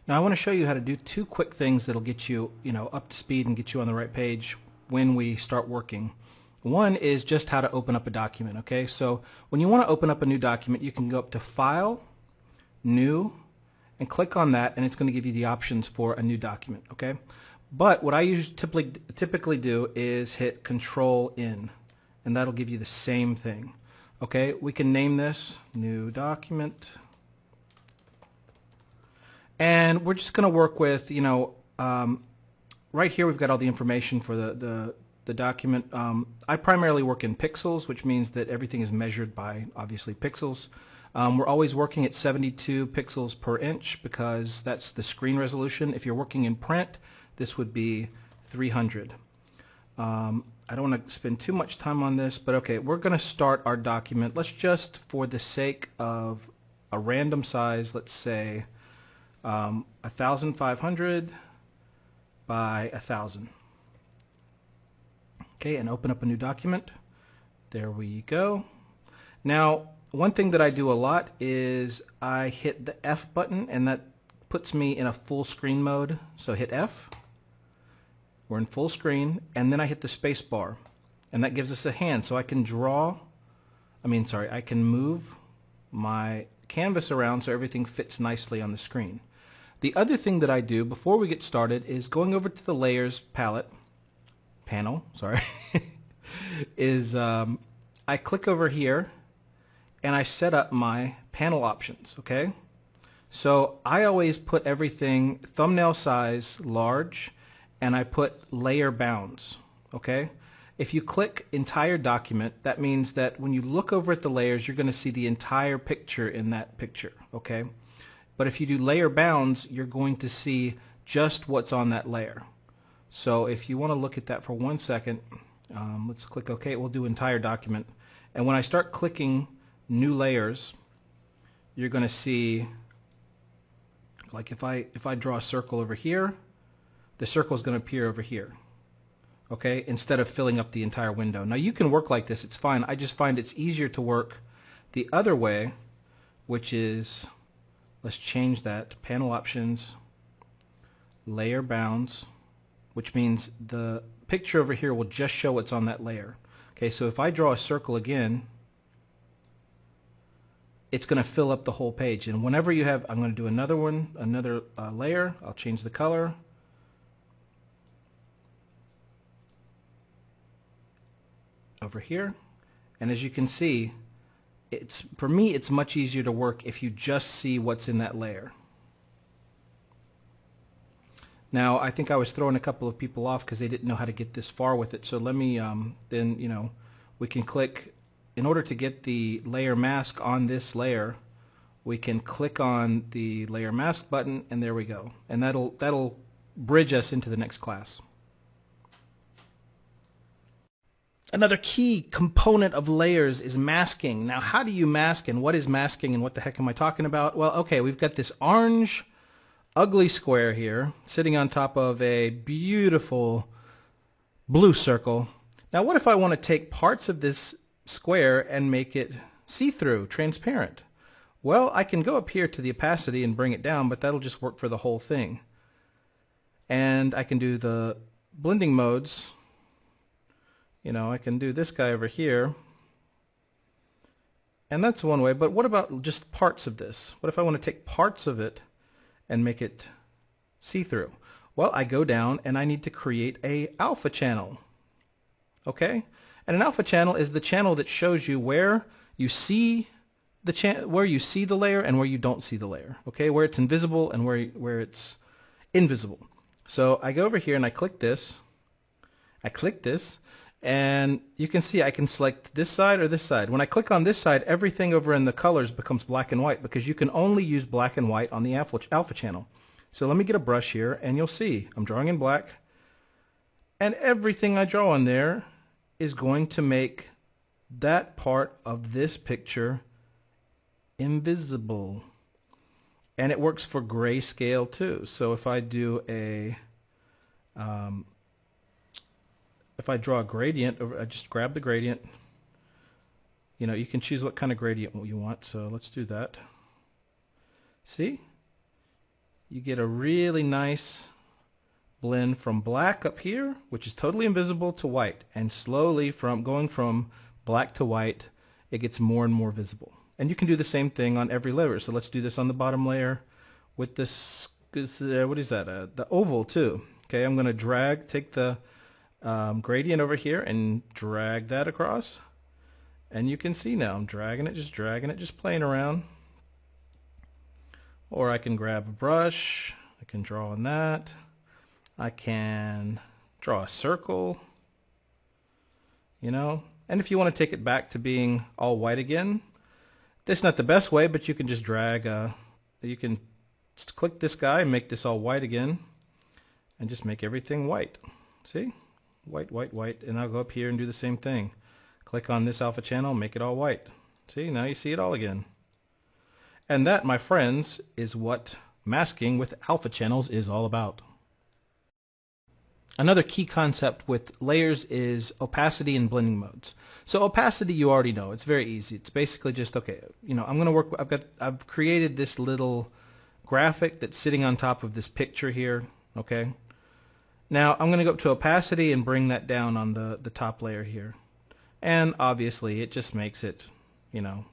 Now I want to show you how to do two quick things that'll get you, up to speed and get you on the right page when we start working. One is just how to open up a document, okay? So when you want to open up a new document, you can go up to File, New, and click on that, and it's going to give you the options for a new document, okay? But what I typically do is hit Control N, and that'll give you the same thing. Okay, we can name this New Document. And we're just going to work with, right here we've got all the information for the document. I primarily work in pixels, which means that everything is measured by, obviously, pixels. We're always working at 72 pixels per inch because that's the screen resolution. If you're working in print, this would be 300. I don't want to spend too much time on this, but okay, we're going to start our document. Let's just, for the sake of a random size, let's say 1,500 by 1,000. Okay, and open up a new document. There we go. Now, one thing that I do a lot is I hit the F button, and that puts me in a full screen mode. So hit F. We're in full screen, and then I hit the space bar, and that gives us a hand. So I can I can move my canvas around so everything fits nicely on the screen. The other thing that I do before we get started is going over to the Layers panel, is I click over here and I set up my panel options, okay? So I always put everything thumbnail size large, and I put layer bounds, okay? If you click entire document, that means that when you look over at the layers, you're going to see the entire picture in that picture, okay? But if you do layer bounds, you're going to see just what's on that layer. So if you want to look at that for 1 second, let's click OK. We'll do entire document. And when I start clicking new layers, you're going to see, like if I draw a circle over here, the circle is going to appear over here, okay, instead of filling up the entire window. Now you can work like this, it's fine. I just find it's easier to work the other way, which is, let's change that, panel options, layer bounds, which means the picture over here will just show what's on that layer. Okay, so if I draw a circle again, it's going to fill up the whole page. And whenever you have, I'm going to do another one, another layer, I'll change the color. Over here, and as you can see, for me it's much easier to work if you just see what's in that layer. Now I think I was throwing a couple of people off because they didn't know how to get this far with it, so let me we can click, in order to get the layer mask on this layer, we can click on the layer mask button, and there we go, and that'll bridge us into the next class. Another key component of layers is masking. Now, how do you mask, and what is masking, and what the heck am I talking about? Well, okay, we've got this orange, ugly square here sitting on top of a beautiful blue circle. Now, what if I want to take parts of this square and make it see-through, transparent? Well, I can go up here to the opacity and bring it down, but that'll just work for the whole thing. And I can do the blending modes. I can do this guy over here, and that's one way, but what about just parts of this? What if I want to take parts of it and make it see-through? Well, I go down and I need to create a alpha channel, okay? And an alpha channel is the channel that shows you where you see the layer and where you don't see the layer, okay? Where it's invisible and where it's invisible. So I go over here and I click this, and you can see I can select this side or this side. When I click on this side, everything over in the colors becomes black and white because you can only use black and white on the alpha channel. So let me get a brush here, and you'll see I'm drawing in black, and everything I draw on there is going to make that part of this picture invisible. And it works for grayscale too. So if I do if I draw a gradient, I just grab the gradient. You can choose what kind of gradient you want, so let's do that. See? you get a really nice blend from black up here, which is totally invisible, to white. And slowly, from going from black to white, it gets more and more visible. And you can do the same thing on every layer. So let's do this on the bottom layer with this, what is that? The oval too. Okay, I'm going to take the gradient over here and drag that across. And you can see now I'm dragging it, just playing around. Or I can grab a brush, I can draw on that. I can draw a circle, you know. And if you want to take it back to being all white again, this is not the best way, but you can just drag, you can click this guy and make this all white again, and just make everything white. See? White, white, white. And I'll go up here and do the same thing. Click on this alpha channel, make it all white. See, now you see it all again. And that, my friends, is what masking with alpha channels is all about. Another key concept with layers is opacity and blending modes. So opacity, you already know. It's very easy. It's basically just, okay, you know, I'm going to work, I've created this little graphic that's sitting on top of this picture here, okay? Now, I'm going to go up to opacity and bring that down on the top layer here. And obviously, it just makes it, you know,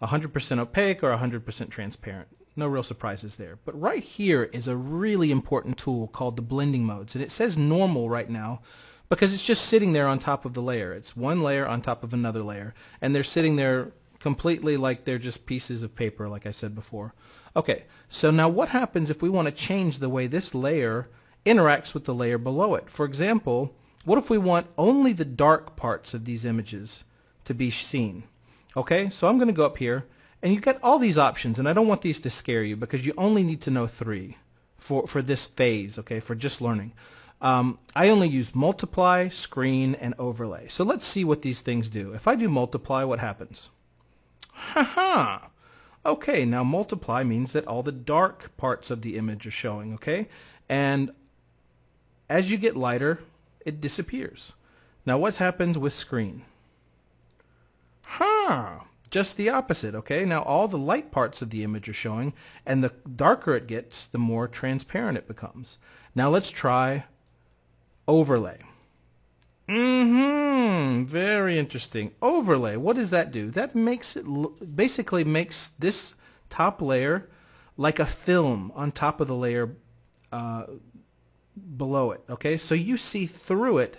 100% opaque or 100% transparent. No real surprises there. But right here is a really important tool called the blending modes. And it says normal right now because it's just sitting there on top of the layer. It's one layer on top of another layer. And they're sitting there completely like they're just pieces of paper, like I said before. Okay, so now what happens if we want to change the way this layer interacts with the layer below it? For example, what if we want only the dark parts of these images to be seen? Okay, so I'm going to go up here, and you get all these options, and I don't want these to scare you because you only need to know 3 for this phase, okay, for just learning. I only use multiply, screen, and overlay. So let's see what these things do. If I do multiply, what happens? Haha! Okay, now multiply means that all the dark parts of the image are showing, okay? And as you get lighter, it disappears. Now what happens with screen? Just the opposite, okay? Now all the light parts of the image are showing, and the darker it gets, the more transparent it becomes. Now let's try overlay. Very interesting. Overlay, what does that do? That makes it, basically makes this top layer like a film on top of the layer below it, okay? So you see through it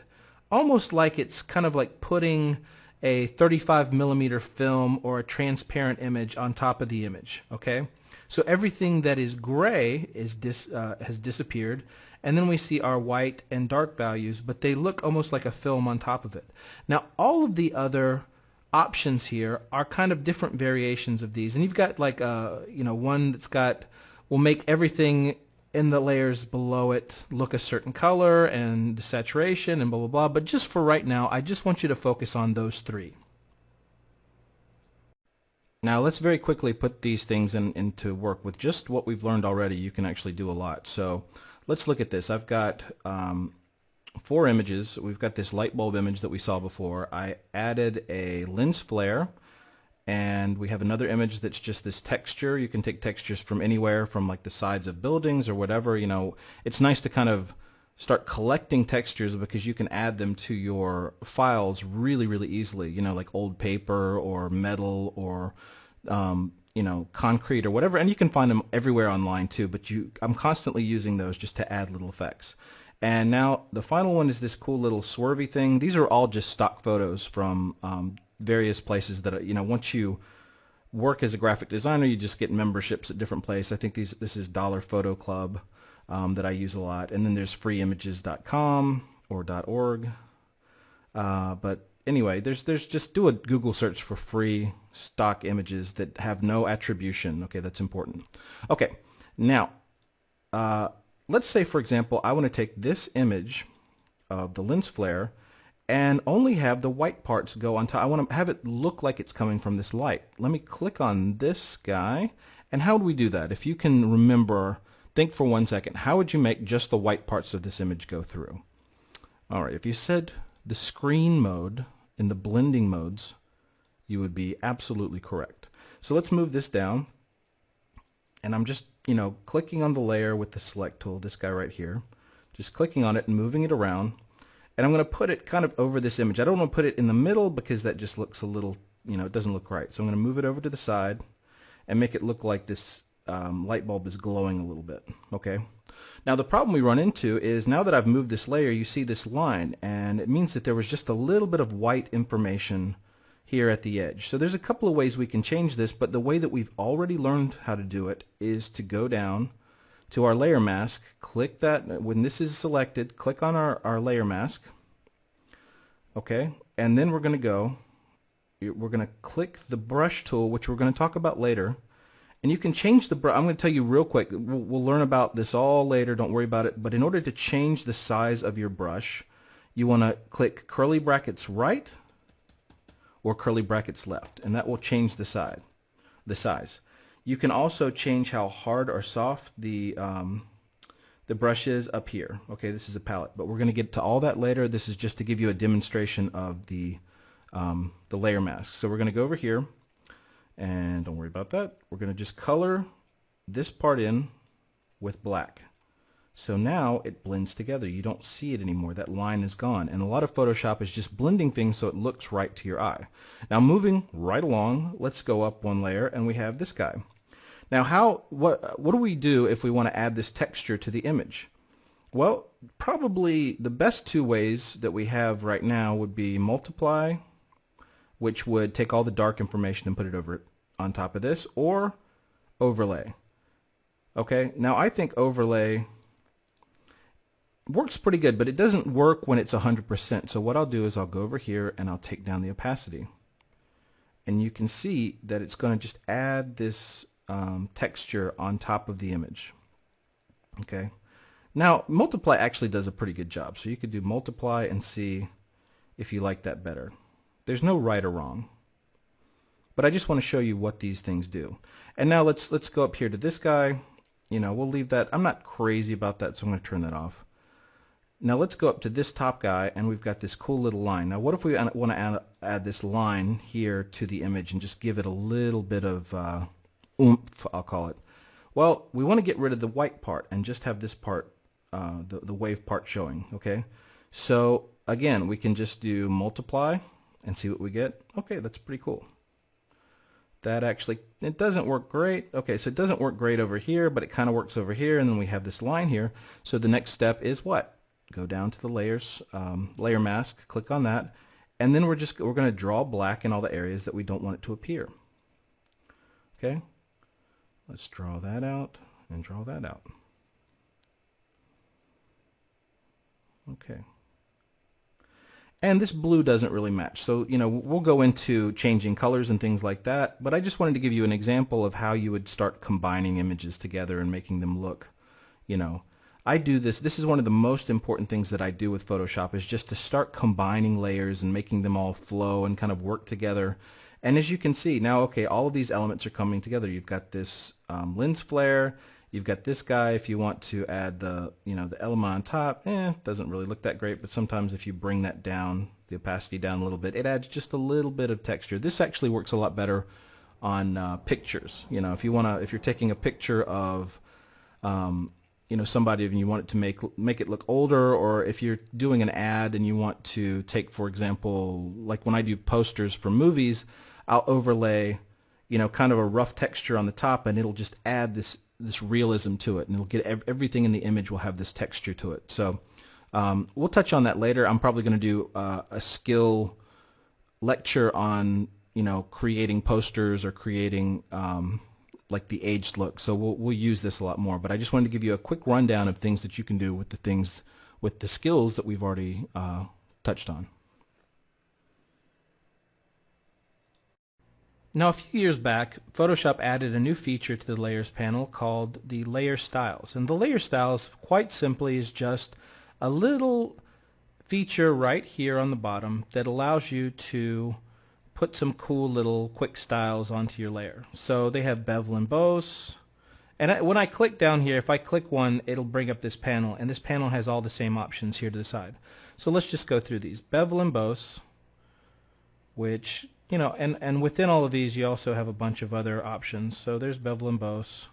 almost like it's kind of like putting a 35 millimeter film or a transparent image on top of the image, okay? So everything that is gray is has disappeared, and then we see our white and dark values, but they look almost like a film on top of it. Now, all of the other options here are kind of different variations of these, and you've got like you know, one that's got, will make everything in the layers below it look a certain color and the saturation and blah blah blah, but just for right now I just want you to focus on those 3. Now let's very quickly put these things into work. With just what we've learned already, you can actually do a lot. So let's look at this. I've got 4 images. We've got this light bulb image that we saw before. I added a lens flare, and we have another image that's just this texture. You can take textures from anywhere, from like the sides of buildings or whatever. You know, it's nice to kind of start collecting textures because you can add them to your files really, really easily. You know, like old paper or metal or you know, concrete or whatever. And you can find them everywhere online too. But I'm constantly using those just to add little effects. And now the final one is this cool little swervy thing. These are all just stock photos from various places that, you know, once you work as a graphic designer, you just get memberships at different places. I think this is Dollar Photo Club that I use a lot. And then there's freeimages.com or .org. But anyway, there's just do a Google search for free stock images that have no attribution. Okay, that's important. Okay, now let's say, for example, I want to take this image of the lens flare and only have the white parts go on top. I want to have it look like it's coming from this light. Let me click on this guy. And how do we do that? If you can remember, think for 1 second. How would you make just the white parts of this image go through? All right, if you said the screen mode in the blending modes, you would be absolutely correct. So let's move this down. And I'm just clicking on the layer with the select tool, this guy right here, just clicking on it and moving it around. And I'm going to put it kind of over this image. I don't want to put it in the middle because that just looks a little, it doesn't look right. So I'm going to move it over to the side and make it look like this light bulb is glowing a little bit. Okay. Now the problem we run into is now that I've moved this layer, you see this line, and it means that there was just a little bit of white information here at the edge. So there's a couple of ways we can change this, but the way that we've already learned how to do it is to go down to our layer mask, click that, when this is selected, click on our layer mask, okay, and then we're going to click the brush tool, which we're going to talk about later, and you can change the brush. I'm going to tell you real quick, we'll learn about this all later, don't worry about it, but in order to change the size of your brush, you want to click curly brackets right or curly brackets left, and that will change the size. You can also change how hard or soft the brush is up here. Okay, this is a palette, but we're going to get to all that later. This is just to give you a demonstration of the layer mask. So we're going to go over here, and don't worry about that. We're going to just color this part in with black. So now it blends together. You don't see it anymore. That line is gone. And a lot of Photoshop is just blending things so it looks right to your eye. Now moving right along, let's go up one layer, and we have this guy. Now what do we do if we want to add this texture to the image? Well, probably the best two ways that we have right now would be multiply, which would take all the dark information and put it over on top of this, or overlay. Okay, now I think overlay works pretty good, but it doesn't work when it's 100%. So what I'll do is I'll go over here and I'll take down the opacity. And you can see that it's going to just add this texture on top of the image. Okay. Now multiply actually does a pretty good job. So you could do multiply and see if you like that better. There's no right or wrong. But I just want to show you what these things do. And now let's go up here to this guy. We'll leave that. I'm not crazy about that, so I'm going to turn that off. Now let's go up to this top guy, and we've got this cool little line. Now what if we want to add this line here to the image and just give it a little bit of oomph, I'll call it. Well, we want to get rid of the white part and just have this part, the wave part showing. Okay, so again, we can just do multiply and see what we get. Okay, that's pretty cool. That actually, it doesn't work great. Okay, so it doesn't work great over here, but it kind of works over here, and then we have this line here. So the next step is what? Go down to the layers, layer mask, click on that, and then we're going to draw black in all the areas that we don't want it to appear. Okay, let's draw that out and draw that out. Okay. And this blue doesn't really match. So, we'll go into changing colors and things like that, but I just wanted to give you an example of how you would start combining images together and making them look, I do this. This is one of the most important things that I do with Photoshop, is just to start combining layers and making them all flow and kind of work together. And as you can see now, okay, all of these elements are coming together. You've got this lens flare. You've got this guy. If you want to add the element on top, doesn't really look that great. But sometimes if you bring that down, the opacity down a little bit, it adds just a little bit of texture. This actually works a lot better on pictures. If you're taking a picture of somebody and you want it to make it look older, or if you're doing an ad and you want to take, for example, like when I do posters for movies, I'll overlay, kind of a rough texture on the top, and it'll just add this realism to it, and it'll get everything in the image will have this texture to it. So we'll touch on that later. I'm probably going to do a skill lecture on creating posters or creating like the aged look. So we'll use this a lot more, but I just wanted to give you a quick rundown of things that you can do with the skills that we've already touched on. Now, a few years back, Photoshop added a new feature to the Layers panel called the Layer Styles. And the Layer Styles, quite simply, is just a little feature right here on the bottom that allows you to put some cool little quick styles onto your layer. So they have bevel and emboss. And when I click down here, if I click one, it'll bring up this panel. And this panel has all the same options here to the side. So let's just go through these. Bevel and emboss, which... and within all of these, you also have a bunch of other options. So there's bevel and emboss.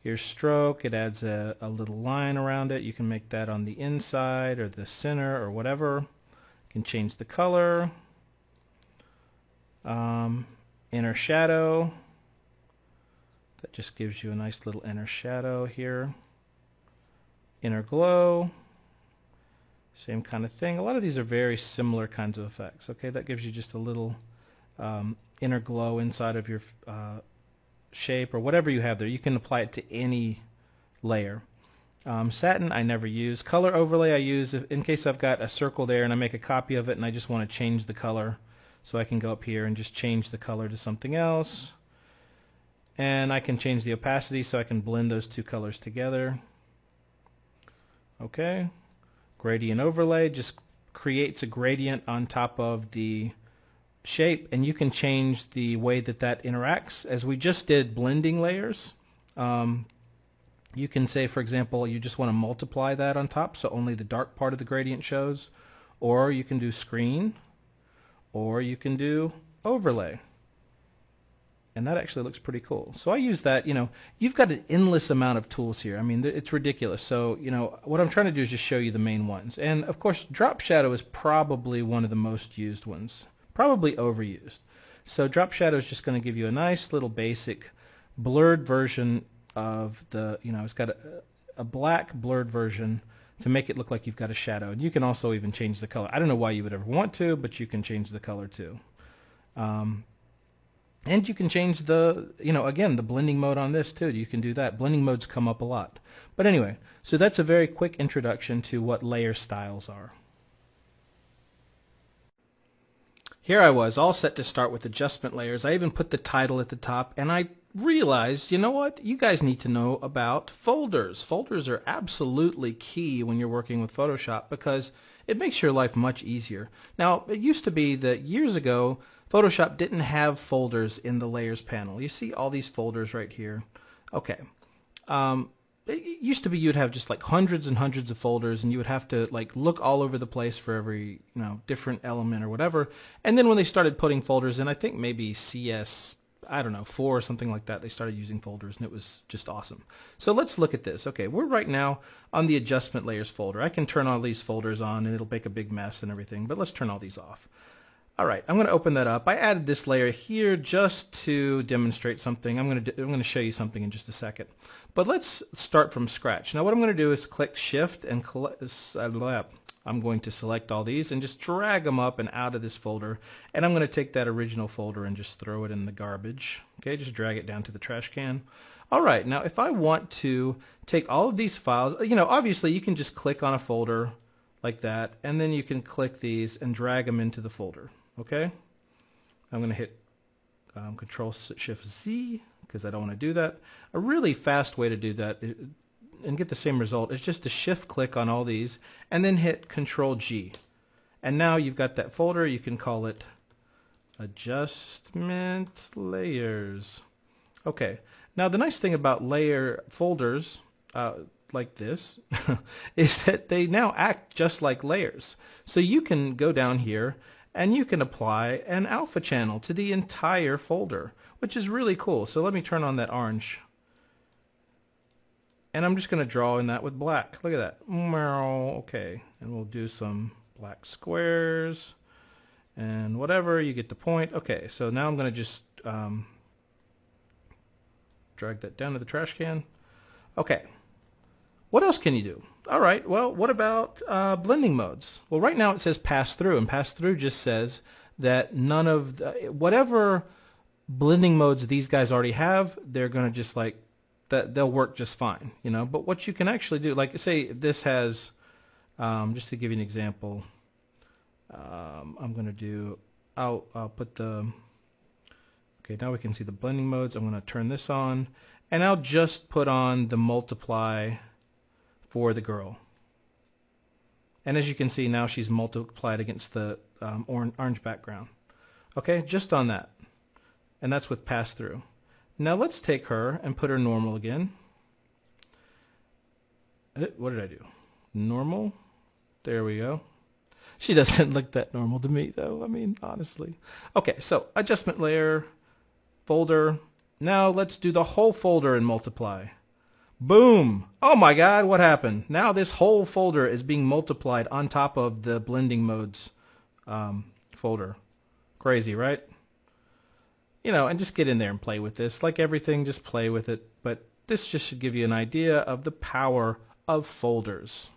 Here's stroke. It adds a little line around it. You can make that on the inside or the center or whatever. You can change the color. Inner shadow. That just gives you a nice little inner shadow here. Inner glow. Same kind of thing. A lot of these are very similar kinds of effects. Okay, that gives you just a little inner glow inside of your shape or whatever you have there. You can apply it to any layer. Satin I never use. Color overlay I use in case I've got a circle there and I make a copy of it and I just want to change the color. So I can go up here and just change the color to something else. And I can change the opacity so I can blend those two colors together. Okay. Gradient overlay just creates a gradient on top of the shape, and you can change the way that that interacts. As we just did blending layers, you can say, for example, you just want to multiply that on top so only the dark part of the gradient shows, or you can do screen, or you can do overlay. And that actually looks pretty cool. So I use that. You've got an endless amount of tools here. I mean, it's ridiculous. So, what I'm trying to do is just show you the main ones. And of course, drop shadow is probably one of the most used ones. Probably overused. So drop shadow is just going to give you a nice little basic blurred version of the, it's got a black blurred version to make it look like you've got a shadow. And you can also even change the color. I don't know why you would ever want to, but you can change the color too. And you can change the, again, the blending mode on this too. You can do that. Blending modes come up a lot. But anyway, so that's a very quick introduction to what layer styles are. Here I was, all set to start with adjustment layers. I even put the title at the top, and I realized, you know what? You guys need to know about folders. Folders are absolutely key when you're working with Photoshop because it makes your life much easier. Now, it used to be that years ago, Photoshop didn't have folders in the layers panel. You see all these folders right here. Okay. It used to be you'd have just like hundreds and hundreds of folders, and you would have to like look all over the place for every different element or whatever. And then when they started putting folders in, I think maybe CS, I don't know, 4 or something like that, they started using folders, and it was just awesome. So let's look at this. Okay, we're right now on the adjustment layers folder. I can turn all these folders on, and it'll make a big mess and everything, but let's turn all these off. All right, I'm going to open that up. I added this layer here just to demonstrate something. I'm going to show you something in just a second. But let's start from scratch. Now what I'm going to do is click Shift and I'm going to select all these and just drag them up and out of this folder. And I'm going to take that original folder and just throw it in the garbage. Okay, just drag it down to the trash can. All right, now if I want to take all of these files, obviously you can just click on a folder like that, and then you can click these and drag them into the folder. Okay, I'm going to hit Control-Shift-Z because I don't want to do that. A really fast way to do that and get the same result is just to shift click on all these and then hit Control-G. And now you've got that folder. You can call it Adjustment Layers. Okay, now the nice thing about layer folders like this is that they now act just like layers. So you can go down here and you can apply an alpha channel to the entire folder, which is really cool. So let me turn on that orange. And I'm just going to draw in that with black. Look at that. Okay. And we'll do some black squares and whatever. You get the point. Okay. So now I'm going to just drag that down to the trash can. Okay. What else can you do? All right, well, what about blending modes? Well, right now it says pass through, and pass through just says that none of whatever blending modes these guys already have, they're going to just like that, they'll work just fine, But what you can actually do, like say this has, just to give you an example, I'm going to do, I'll put the, okay, now we can see the blending modes. I'm going to turn this on, and I'll just put on the multiply for the girl. And as you can see, now she's multiplied against the orange background. Okay, just on that. And that's with pass through. Now let's take her and put her normal again. What did I do? Normal? There we go. She doesn't look that normal to me though, I mean, honestly. Okay, so adjustment layer, folder. Now let's do the whole folder and multiply. Boom! Oh my God, what happened? Now this whole folder is being multiplied on top of the blending modes folder. Crazy, right? And just get in there and play with this. Like everything, just play with it. But this just should give you an idea of the power of folders.